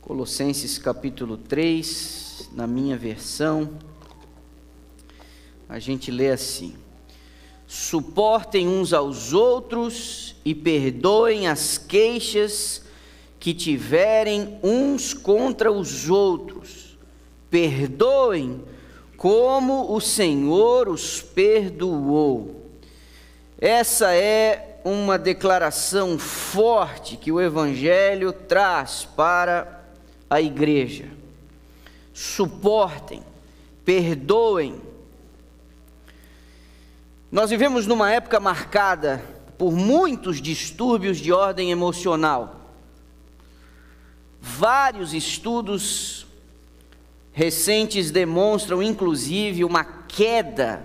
Colossenses capítulo 3, na minha versão, a gente lê assim: suportem uns aos outros e perdoem as queixas que tiverem uns contra os outros. Perdoem como o Senhor os perdoou. Essa é uma declaração forte que o Evangelho traz para a igreja. Suportem, perdoem. Nós vivemos numa época marcada por muitos distúrbios de ordem emocional. Vários estudos recentes demonstram, inclusive, uma queda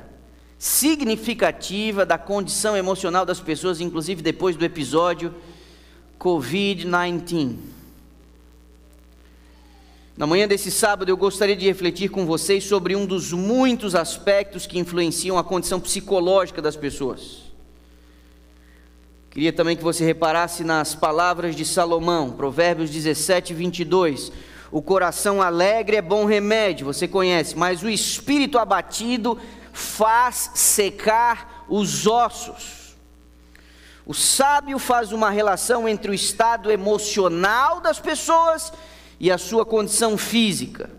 significativa da condição emocional das pessoas, inclusive depois do episódio Covid-19. Na manhã desse sábado eu gostaria de refletir com vocês sobre um dos muitos aspectos que influenciam a condição psicológica das pessoas. Queria também que você reparasse nas palavras de Salomão, Provérbios 17, 22. O coração alegre é bom remédio, você conhece, mas o espírito abatido faz secar os ossos. O sábio faz uma relação entre o estado emocional das pessoas e a sua condição física.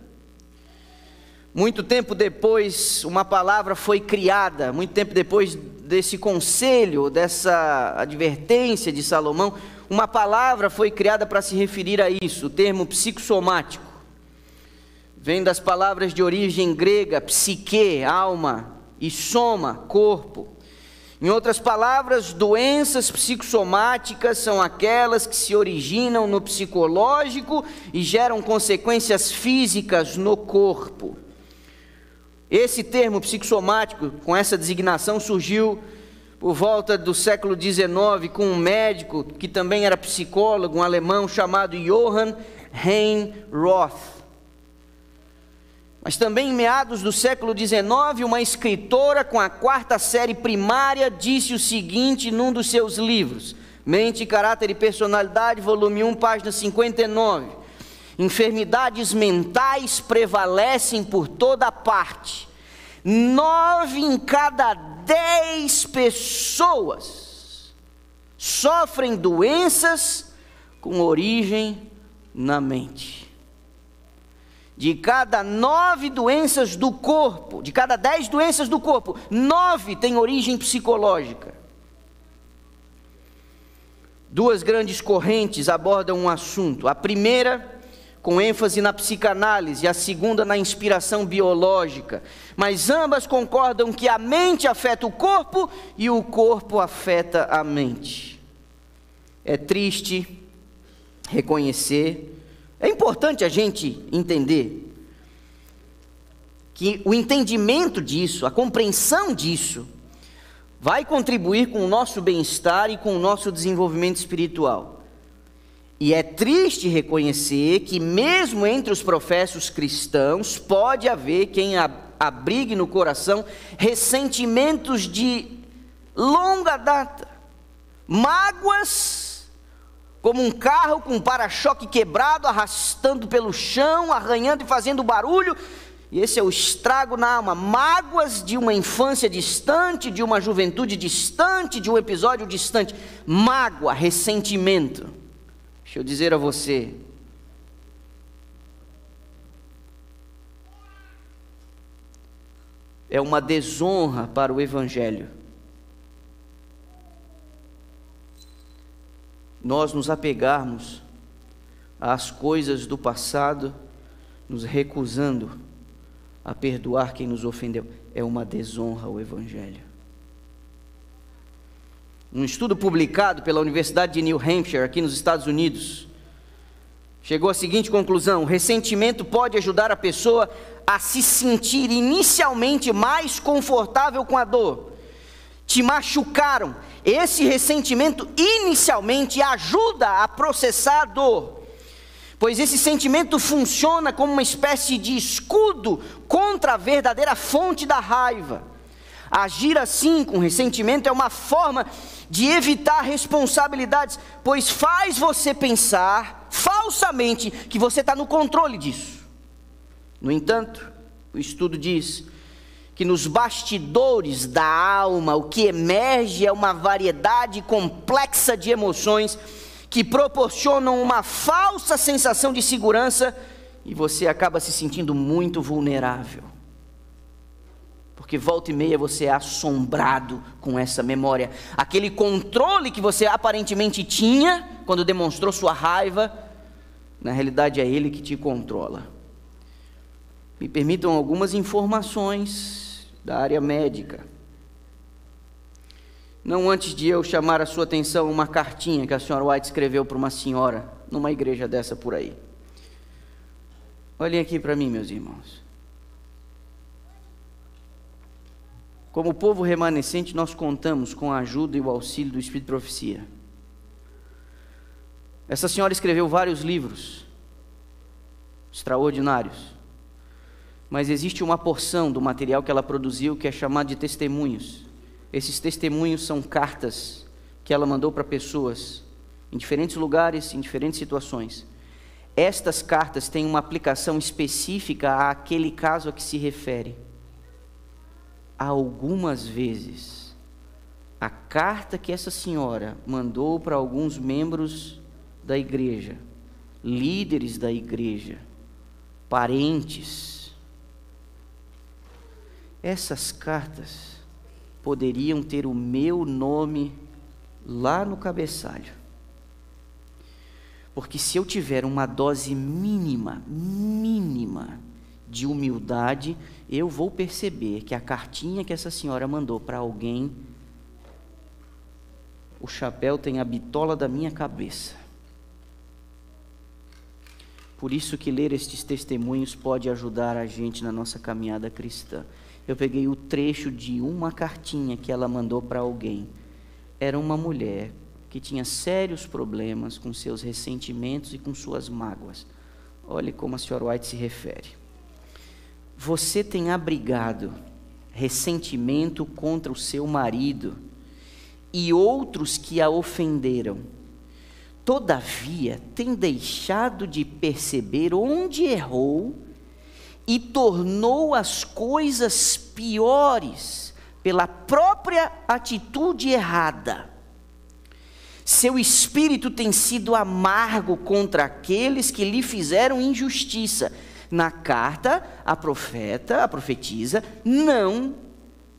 Muito tempo depois, uma palavra foi criada, muito tempo depois desse conselho, dessa advertência de Salomão, uma palavra foi criada para se referir a isso, o termo psicossomático. Vem das palavras de origem grega, psique, alma, e soma, corpo. Em outras palavras, doenças psicossomáticas são aquelas que se originam no psicológico e geram consequências físicas no corpo. Esse termo psicossomático, com essa designação, surgiu por volta do século XIX com um médico que também era psicólogo, um alemão chamado Johann Hein Roth. Mas também em meados do século XIX, uma escritora com a 4ª série primária disse o seguinte num dos seus livros, Mente, Caráter e Personalidade, volume 1, página 59. Enfermidades mentais prevalecem por toda parte. 9 em cada 10 pessoas sofrem doenças com origem na mente. De cada 9 doenças do corpo, de cada 10 doenças do corpo, 9 têm origem psicológica. 2 grandes correntes abordam um assunto. A primeira, com ênfase na psicanálise, e a segunda na inspiração biológica. Mas ambas concordam que a mente afeta o corpo e o corpo afeta a mente. É triste reconhecer, é importante a gente entender que o entendimento disso, a compreensão disso, vai contribuir com o nosso bem-estar e com o nosso desenvolvimento espiritual. E é triste reconhecer que mesmo entre os professos cristãos, pode haver quem abrigue no coração ressentimentos de longa data, mágoas, como um carro com um para-choque quebrado, arrastando pelo chão, arranhando e fazendo barulho, e esse é o estrago na alma, mágoas de uma infância distante, de uma juventude distante, de um episódio distante, mágoa, ressentimento. Deixa eu dizer a você, é uma desonra para o Evangelho nós nos apegarmos às coisas do passado, nos recusando a perdoar quem nos ofendeu. É uma desonra ao Evangelho. Um estudo publicado pela Universidade de New Hampshire, aqui nos Estados Unidos, chegou à seguinte conclusão: o ressentimento pode ajudar a pessoa a se sentir inicialmente mais confortável com a dor. Te machucaram. Esse ressentimento inicialmente ajuda a processar a dor, pois esse sentimento funciona como uma espécie de escudo contra a verdadeira fonte da raiva. Agir assim com ressentimento é uma forma de evitar responsabilidades, pois faz você pensar falsamente que você está no controle disso. No entanto, o estudo diz que nos bastidores da alma, o que emerge é uma variedade complexa de emoções que proporcionam uma falsa sensação de segurança e você acaba se sentindo muito vulnerável. Porque volta e meia você é assombrado com essa memória. Aquele controle que você aparentemente tinha quando demonstrou sua raiva, na realidade é ele que te controla. Me permitam algumas informações da área médica. Não antes de eu chamar a sua atenção uma cartinha que a senhora White escreveu para uma senhora numa igreja dessa por aí. Olhem aqui para mim, meus irmãos. Como povo remanescente, nós contamos com a ajuda e o auxílio do Espírito de Profecia. Essa senhora escreveu vários livros extraordinários. Mas existe uma porção do material que ela produziu que é chamado de testemunhos. Esses testemunhos são cartas que ela mandou para pessoas em diferentes lugares, em diferentes situações. Estas cartas têm uma aplicação específica àquele caso a que se refere. Algumas vezes, a carta que essa senhora mandou para alguns membros da igreja, líderes da igreja, parentes, essas cartas poderiam ter o meu nome lá no cabeçalho. Porque se eu tiver uma dose mínima de humildade, eu vou perceber que a cartinha que essa senhora mandou para alguém, o chapéu tem a bitola da minha cabeça. Por isso que ler estes testemunhos pode ajudar a gente na nossa caminhada cristã. Eu peguei o trecho de uma cartinha que ela mandou para alguém. Era uma mulher que tinha sérios problemas com seus ressentimentos e com suas mágoas. Olhe como a senhora White se refere. Você tem abrigado ressentimento contra o seu marido e outros que a ofenderam. Todavia, tem deixado de perceber onde errou e tornou as coisas piores pela própria atitude errada. Seu espírito tem sido amargo contra aqueles que lhe fizeram injustiça. Na carta, a profetisa, não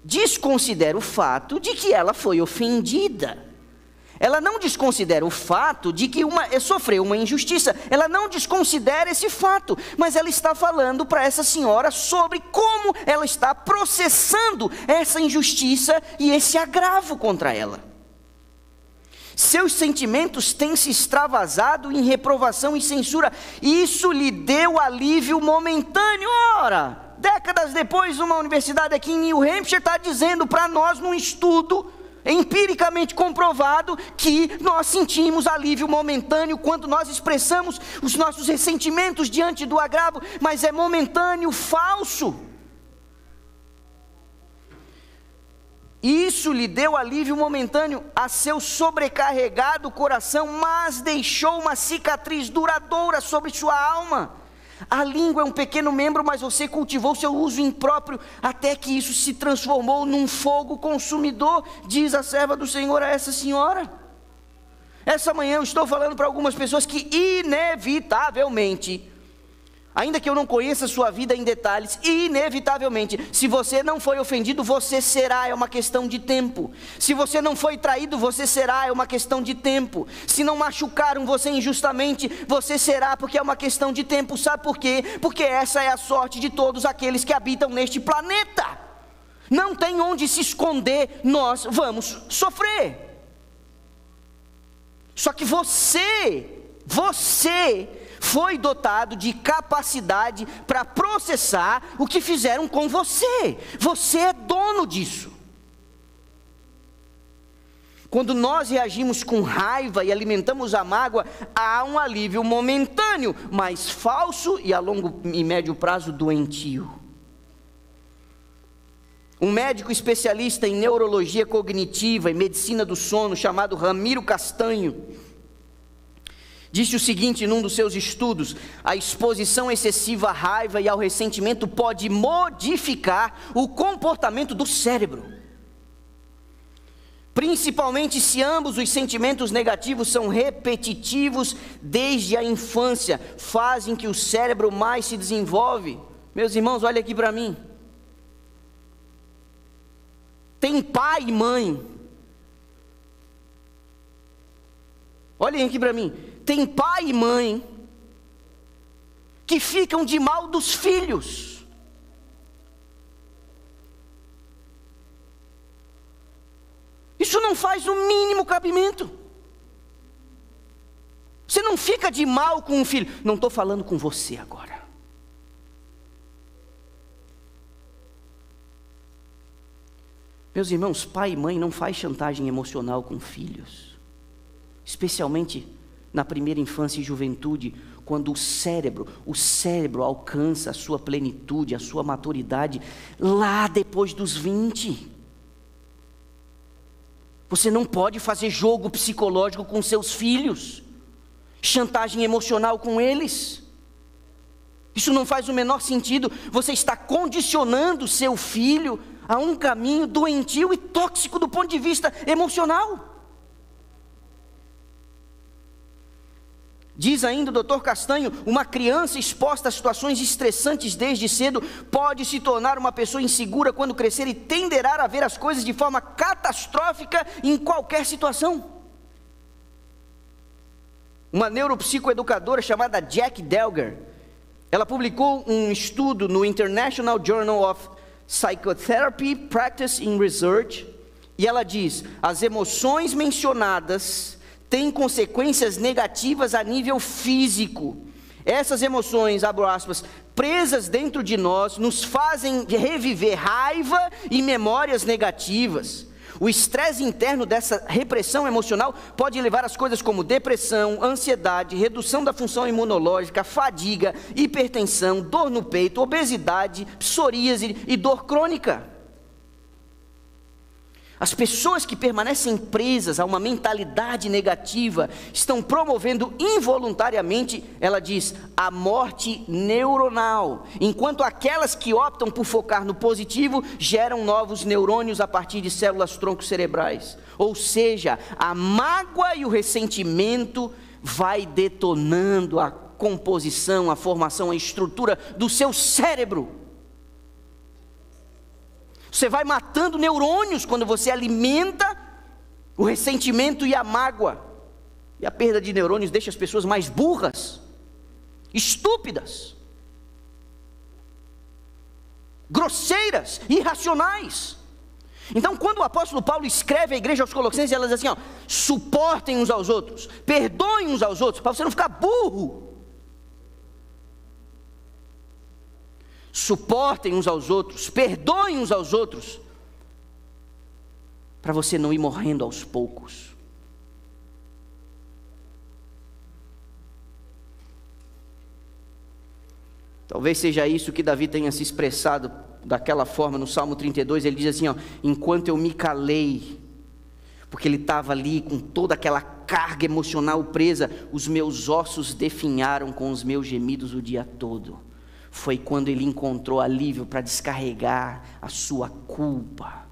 desconsidera o fato de que ela foi ofendida. Ela não desconsidera o fato de que sofreu uma injustiça. Ela não desconsidera esse fato. Mas ela está falando para essa senhora sobre como ela está processando essa injustiça e esse agravo contra ela. Seus sentimentos têm se extravasado em reprovação e censura. Isso lhe deu alívio momentâneo. Ora, décadas depois, uma universidade aqui em New Hampshire está dizendo para nós, num estudo empiricamente comprovado, que nós sentimos alívio momentâneo quando nós expressamos os nossos ressentimentos diante do agravo, mas é momentâneo, falso. Isso lhe deu alívio momentâneo a seu sobrecarregado coração, mas deixou uma cicatriz duradoura sobre sua alma. A língua é um pequeno membro, mas você cultivou seu uso impróprio, até que isso se transformou num fogo consumidor, diz a serva do Senhor a essa senhora. Essa manhã eu estou falando para algumas pessoas que inevitavelmente, ainda que eu não conheça a sua vida em detalhes, inevitavelmente, se você não foi ofendido, você será, é uma questão de tempo. Se você não foi traído, você será, é uma questão de tempo. Se não machucaram você injustamente, você será, porque é uma questão de tempo. Sabe por quê? Porque essa é a sorte de todos aqueles que habitam neste planeta. Não tem onde se esconder, nós vamos sofrer. Só que você foi dotado de capacidade para processar o que fizeram com você. Você é dono disso. Quando nós reagimos com raiva e alimentamos a mágoa, há um alívio momentâneo, mas falso e a longo e médio prazo doentio. Um médico especialista em neurologia cognitiva e medicina do sono, chamado Ramiro Castanho, disse o seguinte num dos seus estudos: a exposição excessiva à raiva e ao ressentimento pode modificar o comportamento do cérebro, principalmente se ambos os sentimentos negativos são repetitivos desde a infância, fazem que o cérebro mais se desenvolve. Meus irmãos, olha aqui para mim. Tem pai e mãe. Olhem aqui para mim. Tem pai e mãe que ficam de mal dos filhos. Isso não faz o mínimo cabimento. Você não fica de mal com um filho. Não estou falando com você agora. Meus irmãos, pai e mãe não faz chantagem emocional com filhos, especialmente na primeira infância e juventude, quando o cérebro alcança a sua plenitude, a sua maturidade, lá depois dos 20. Você não pode fazer jogo psicológico com seus filhos, chantagem emocional com eles. Isso não faz o menor sentido. Você está condicionando seu filho a um caminho doentio e tóxico do ponto de vista emocional. Diz ainda o Dr. Castanho: uma criança exposta a situações estressantes desde cedo pode se tornar uma pessoa insegura quando crescer e tenderá a ver as coisas de forma catastrófica em qualquer situação. Uma neuropsicoeducadora chamada Jack Delger, ela publicou um estudo no International Journal of Psychotherapy Practice and Research, e ela diz: as emoções mencionadas têm consequências negativas a nível físico. Essas emoções, abro aspas, presas dentro de nós, nos fazem reviver raiva e memórias negativas. O estresse interno dessa repressão emocional pode levar às coisas como depressão, ansiedade, redução da função imunológica, fadiga, hipertensão, dor no peito, obesidade, psoríase e dor crônica. As pessoas que permanecem presas a uma mentalidade negativa estão promovendo involuntariamente, ela diz, a morte neuronal, enquanto aquelas que optam por focar no positivo geram novos neurônios a partir de células troncos cerebrais. Ou seja, a mágoa e o ressentimento vai detonando a composição, a formação, a estrutura do seu cérebro. Você vai matando neurônios quando você alimenta o ressentimento e a mágoa. E a perda de neurônios deixa as pessoas mais burras, estúpidas, grosseiras, irracionais. Então, quando o apóstolo Paulo escreve à igreja aos Colossenses, ela diz assim, ó, suportem uns aos outros, perdoem uns aos outros, para você não ficar burro. Suportem uns aos outros, perdoem uns aos outros, para você não ir morrendo aos poucos. Talvez seja isso que Davi tenha se expressado daquela forma no Salmo 32, ele diz assim, ó, enquanto eu me calei, porque ele estava ali com toda aquela carga emocional presa, os meus ossos definharam com os meus gemidos o dia todo. Foi quando ele encontrou alívio para descarregar a sua culpa.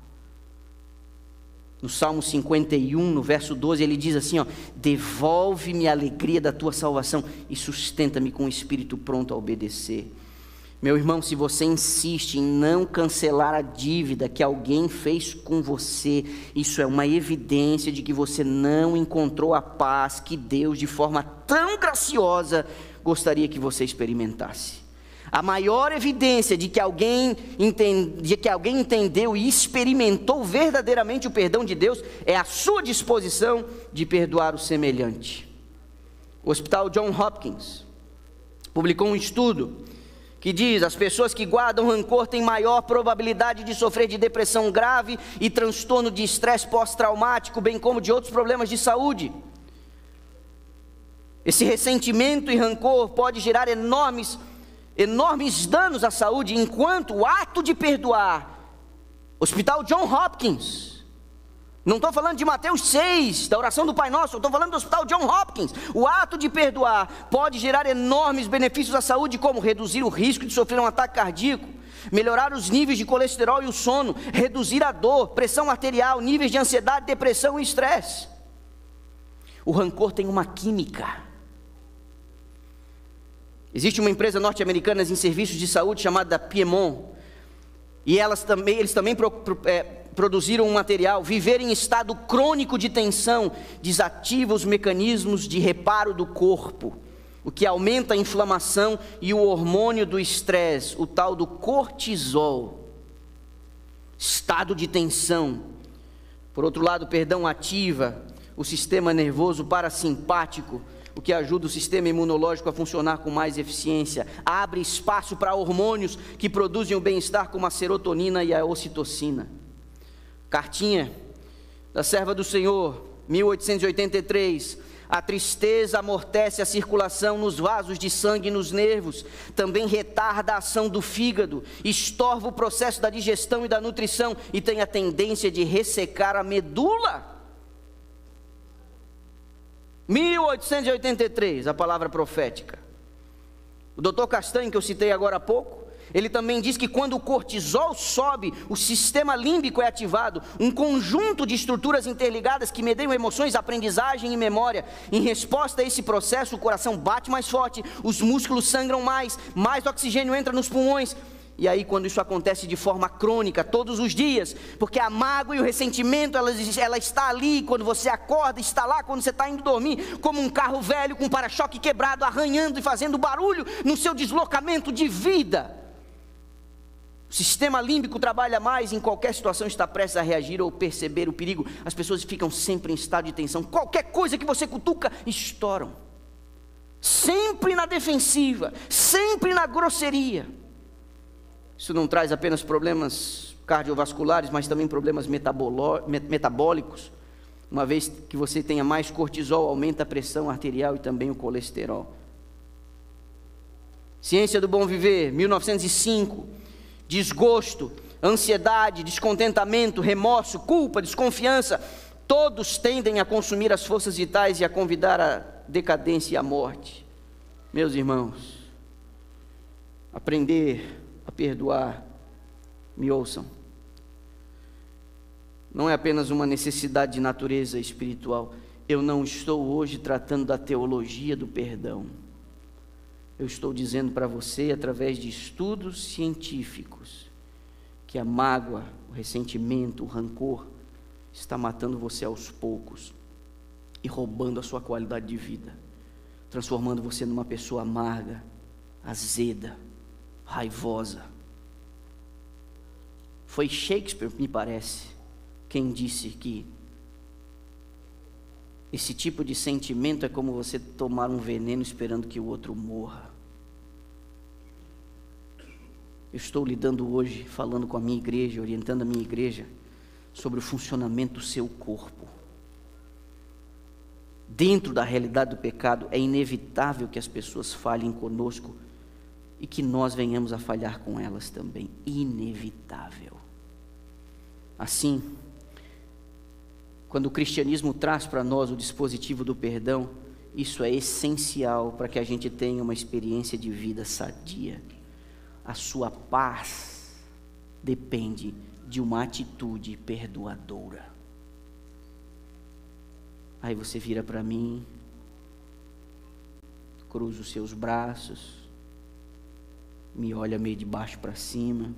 No Salmo 51, no verso 12, ele diz assim, ó, devolve-me a alegria da tua salvação e sustenta-me com o espírito pronto a obedecer. Meu irmão, se você insiste em não cancelar a dívida que alguém fez com você, isso é uma evidência de que você não encontrou a paz que Deus, de forma tão graciosa, gostaria que você experimentasse. A maior evidência de que alguém entendeu e experimentou verdadeiramente o perdão de Deus é a sua disposição de perdoar o semelhante. O Hospital Johns Hopkins publicou um estudo que diz: as pessoas que guardam rancor têm maior probabilidade de sofrer de depressão grave e transtorno de estresse pós-traumático, bem como de outros problemas de saúde. Esse ressentimento e rancor pode gerar enormes danos à saúde, enquanto o ato de perdoar, Hospital Johns Hopkins, Não estou falando de Mateus 6, da oração do Pai Nosso, eu estou falando do Hospital John Hopkins. O ato de perdoar pode gerar enormes benefícios à saúde, como reduzir o risco de sofrer um ataque cardíaco, melhorar os níveis de colesterol e o sono, reduzir a dor, pressão arterial, níveis de ansiedade, depressão e estresse. O rancor tem uma química. Existe uma empresa norte-americana em serviços de saúde chamada Piedmont, e eles também produziram um material. Viver em estado crônico de tensão desativa os mecanismos de reparo do corpo, o que aumenta a inflamação e o hormônio do estresse, o tal do cortisol. Estado de tensão. Por outro lado, o perdão ativa o sistema nervoso parasimpático, o que ajuda o sistema imunológico a funcionar com mais eficiência. Abre espaço para hormônios que produzem o bem-estar, como a serotonina e a ocitocina. Cartinha da serva do Senhor, 1883. A tristeza amortece a circulação nos vasos de sangue e nos nervos, também retarda a ação do fígado, estorva o processo da digestão e da nutrição e tem a tendência de ressecar a medula. 1883, a palavra profética. O Dr. Castanho, que eu citei agora há pouco, ele também diz que quando o cortisol sobe, o sistema límbico é ativado, um conjunto de estruturas interligadas que medeiam emoções, aprendizagem e memória. Em resposta a esse processo, o coração bate mais forte, os músculos sangram mais oxigênio entra nos pulmões. E aí, quando isso acontece de forma crônica, todos os dias, porque a mágoa e o ressentimento, ela está ali quando você acorda, está lá quando você está indo dormir, como um carro velho com para-choque quebrado, arranhando e fazendo barulho no seu deslocamento de vida. O sistema límbico trabalha mais, em qualquer situação está prestes a reagir ou perceber o perigo. As pessoas ficam sempre em estado de tensão, qualquer coisa que você cutuca, estouram. Sempre na defensiva, sempre na grosseria. Isso não traz apenas problemas cardiovasculares, mas também problemas metabólicos. Uma vez que você tenha mais cortisol, aumenta a pressão arterial e também o colesterol. Ciência do Bom Viver, 1905. Desgosto, ansiedade, descontentamento, remorso, culpa, desconfiança, todos tendem a consumir as forças vitais e a convidar à decadência e à morte. Meus irmãos, aprender a perdoar, me ouçam, não é apenas uma necessidade de natureza espiritual. Eu não estou hoje tratando da teologia do perdão. Eu estou dizendo para você, através de estudos científicos, que a mágoa, o ressentimento, o rancor está matando você aos poucos e roubando a sua qualidade de vida, transformando você numa pessoa amarga, azeda, raivosa. Foi Shakespeare, me parece, quem disse que esse tipo de sentimento é como você tomar um veneno esperando que o outro morra. Eu estou lidando hoje, falando com a minha igreja, orientando a minha igreja sobre o funcionamento do seu corpo. Dentro da realidade do pecado, é inevitável que as pessoas falhem conosco e que nós venhamos a falhar com elas também. Inevitável. Assim, quando o cristianismo traz para nós o dispositivo do perdão, isso é essencial para que a gente tenha uma experiência de vida sadia. A sua paz depende de uma atitude perdoadora. Aí você vira para mim, cruza os seus braços, me olha meio de baixo para cima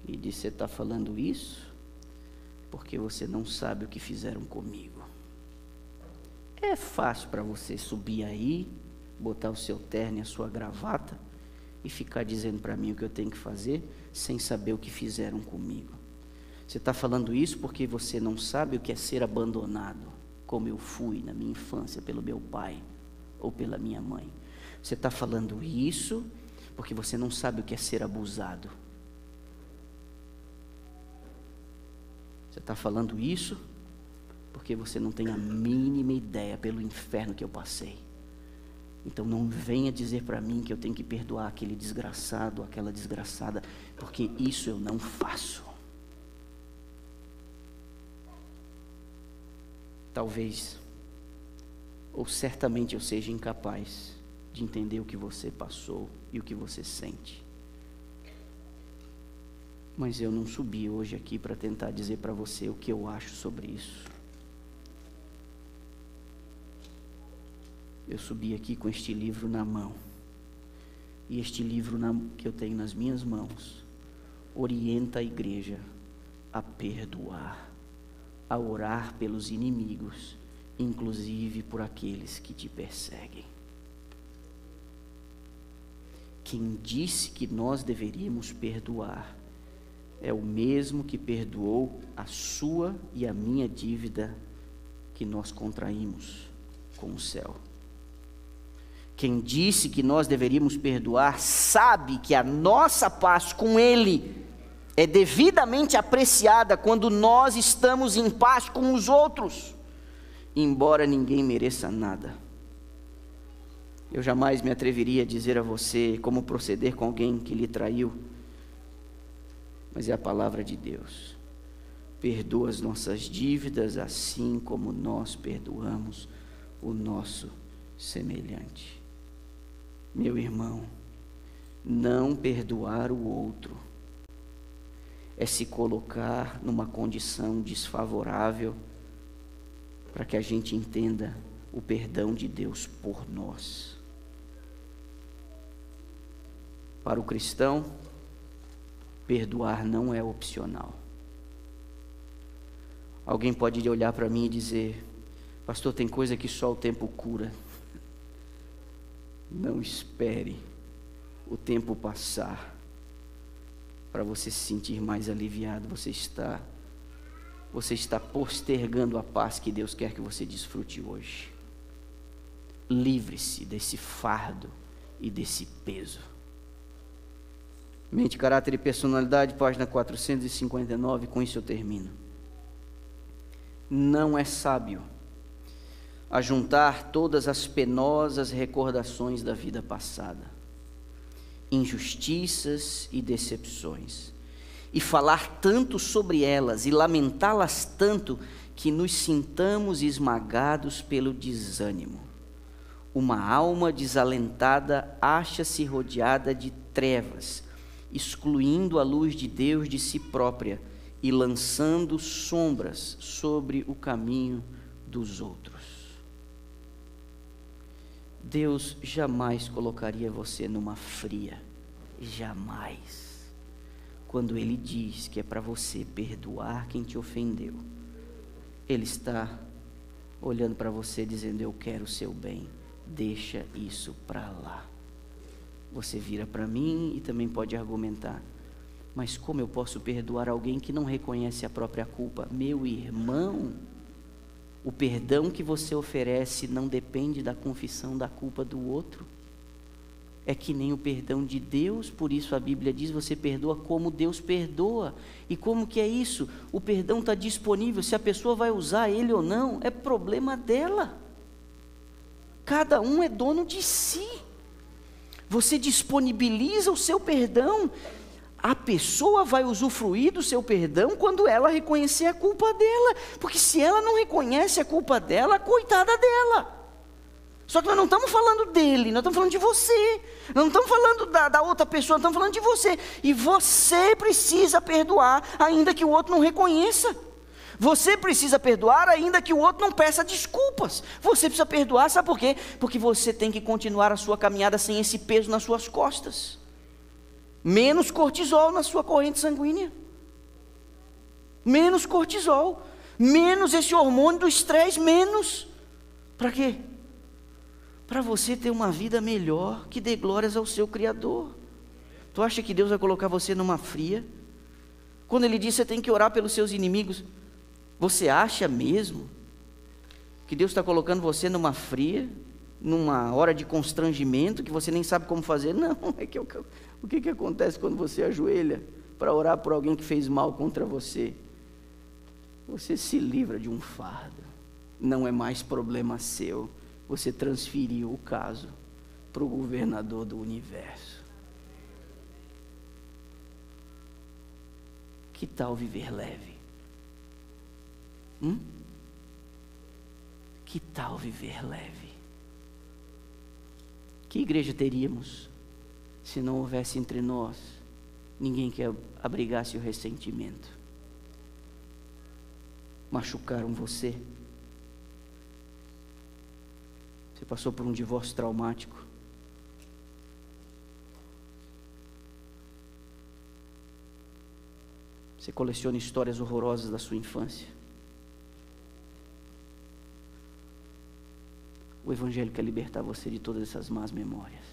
e diz: você está falando isso porque você não sabe o que fizeram comigo. É fácil para você subir aí, botar o seu terno e a sua gravata e ficar dizendo para mim o que eu tenho que fazer sem saber o que fizeram comigo. Você está falando isso porque você não sabe o que é ser abandonado, como eu fui na minha infância pelo meu pai ou pela minha mãe. Você está falando isso porque você não sabe o que é ser abusado. Você está falando isso porque você não tem a mínima ideia pelo inferno que eu passei. Então não venha dizer para mim que eu tenho que perdoar aquele desgraçado, aquela desgraçada, porque isso eu não faço. Talvez, ou certamente eu seja incapaz de entender o que você passou e o que você sente. Mas eu não subi hoje aqui para tentar dizer para você o que eu acho sobre isso. Eu subi aqui com este livro na mão. E este livro que eu tenho nas minhas mãos orienta a igreja a perdoar, a orar pelos inimigos, inclusive por aqueles que te perseguem. Quem disse que nós deveríamos perdoar é o mesmo que perdoou a sua e a minha dívida que nós contraímos com o céu. Quem disse que nós deveríamos perdoar sabe que a nossa paz com Ele é devidamente apreciada quando nós estamos em paz com os outros, embora ninguém mereça nada. Eu jamais me atreveria a dizer a você como proceder com alguém que lhe traiu, mas é a palavra de Deus. Perdoa as nossas dívidas assim como nós perdoamos o nosso semelhante. Meu irmão, não perdoar o outro é se colocar numa condição desfavorável para que a gente entenda o perdão de Deus por nós. Para o cristão, perdoar não é opcional. Alguém pode olhar para mim e dizer: pastor, tem coisa que só o tempo cura. Não espere o tempo passar para você se sentir mais aliviado. Você está postergando a paz que Deus quer que você desfrute hoje. Livre-se desse fardo e desse peso. Mente, caráter e personalidade, página 459, com isso eu termino. Não é sábio ajuntar todas as penosas recordações da vida passada, injustiças e decepções, e falar tanto sobre elas e lamentá-las tanto que nos sintamos esmagados pelo desânimo. Uma alma desalentada acha-se rodeada de trevas, excluindo a luz de Deus de si própria e lançando sombras sobre o caminho dos outros. Deus jamais colocaria você numa fria, jamais. Quando Ele diz que é para você perdoar quem te ofendeu, Ele está olhando para você dizendo: eu quero o seu bem, deixa isso para lá. Você vira para mim e também pode argumentar: mas como eu posso perdoar alguém que não reconhece a própria culpa? Meu irmão, o perdão que você oferece não depende da confissão da culpa do outro. É que nem o perdão de Deus, por isso a Bíblia diz: você perdoa como Deus perdoa. E como que é isso? O perdão está disponível, se a pessoa vai usar ele ou não, é problema dela. Cada um é dono de si. Você disponibiliza o seu perdão, a pessoa vai usufruir do seu perdão quando ela reconhecer a culpa dela, porque se ela não reconhece a culpa dela, coitada dela. Só que nós não estamos falando dele, nós estamos falando de você, nós não estamos falando da outra pessoa, nós estamos falando de você, e você precisa perdoar, ainda que o outro não reconheça. Você precisa perdoar ainda que o outro não peça desculpas. Você precisa perdoar, sabe por quê? Porque você tem que continuar a sua caminhada sem esse peso nas suas costas. Menos cortisol na sua corrente sanguínea. Menos cortisol. Menos esse hormônio do estresse, menos. Para quê? Para você ter uma vida melhor, que dê glórias ao seu Criador. Tu acha que Deus vai colocar você numa fria? Quando Ele diz que você tem que orar pelos seus inimigos, você acha mesmo que Deus está colocando você numa fria, numa hora de constrangimento, que você nem sabe como fazer? Não, é que o que acontece quando você ajoelha para orar por alguém que fez mal contra você? Você se livra de um fardo, não é mais problema seu, você transferiu o caso para o governador do universo. Que tal viver leve? tal viver leve? Que igreja teríamos se não houvesse entre nós ninguém que abrigasse o ressentimento? Machucaram você? Você passou por um divórcio traumático? Você coleciona histórias horrorosas da sua infância? O Evangelho quer libertar você de todas essas más memórias,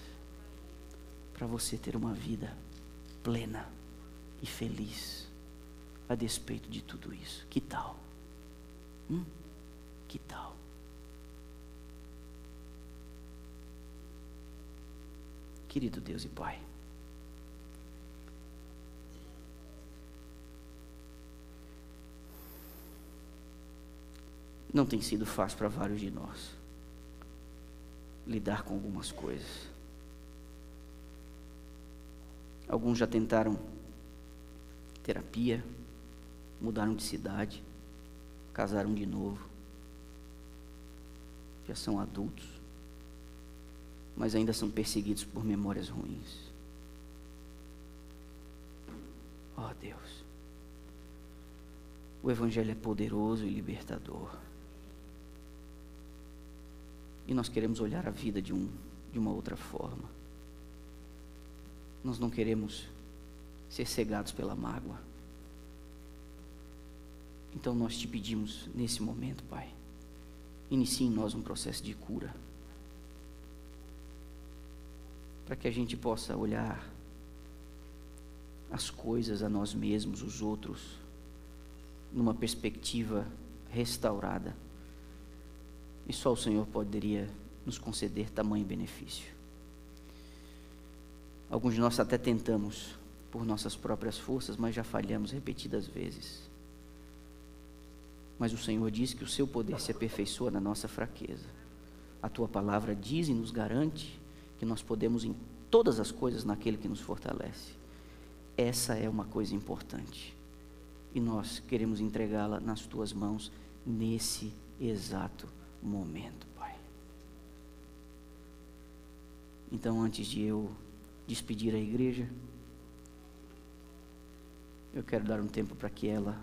para você ter uma vida plena e feliz, a despeito de tudo isso. Que tal? Que tal? Querido Deus e Pai, não tem sido fácil para vários de nós lidar com algumas coisas. Alguns já tentaram terapia, mudaram de cidade, casaram de novo, já são adultos, mas ainda são perseguidos por memórias ruins. Oh Deus, o Evangelho é poderoso e libertador, e nós queremos olhar a vida de uma outra forma. Nós não queremos ser cegados pela mágoa. Então nós te pedimos nesse momento, Pai, inicie em nós um processo de cura, para que a gente possa olhar as coisas, a nós mesmos, os outros, numa perspectiva restaurada. E só o Senhor poderia nos conceder tamanho benefício. Alguns de nós até tentamos por nossas próprias forças, mas já falhamos repetidas vezes. Mas o Senhor diz que o seu poder se aperfeiçoa na nossa fraqueza. A tua palavra diz e nos garante que nós podemos em todas as coisas naquele que nos fortalece. Essa é uma coisa importante, e nós queremos entregá-la nas tuas mãos nesse exato momento, Pai. Então, antes de eu despedir a igreja, eu quero dar um tempo para que ela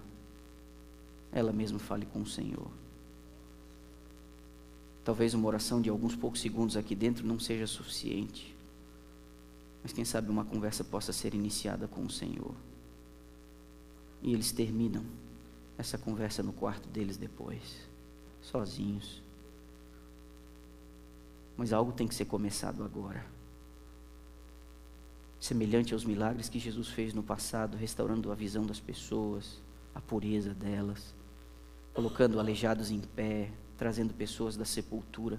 mesma fale com o Senhor. Talvez uma oração de alguns poucos segundos aqui dentro não seja suficiente, mas quem sabe uma conversa possa ser iniciada com o Senhor, e eles terminam essa conversa no quarto deles depois, sozinhos. Mas algo tem que ser começado agora, semelhante aos milagres que Jesus fez no passado, restaurando a visão das pessoas, a pureza delas, colocando aleijados em pé, trazendo pessoas da sepultura,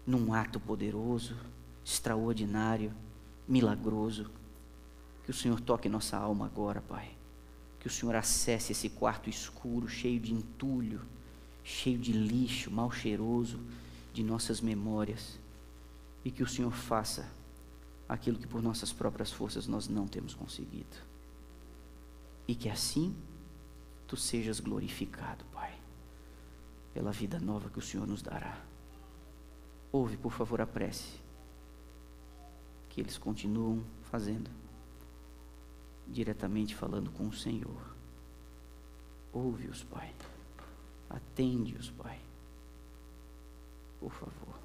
num ato poderoso, extraordinário, milagroso. Que o Senhor toque nossa alma agora, Pai. Que o Senhor acesse esse quarto escuro, cheio de entulho, cheio de lixo, mal cheiroso, de nossas memórias, e que o Senhor faça aquilo que por nossas próprias forças nós não temos conseguido, e que assim tu sejas glorificado, Pai, pela vida nova que o Senhor nos dará. Ouve, por favor, a prece que eles continuam fazendo, diretamente falando com o Senhor. Ouve-os, Pai, atende-os, Pai, por favor.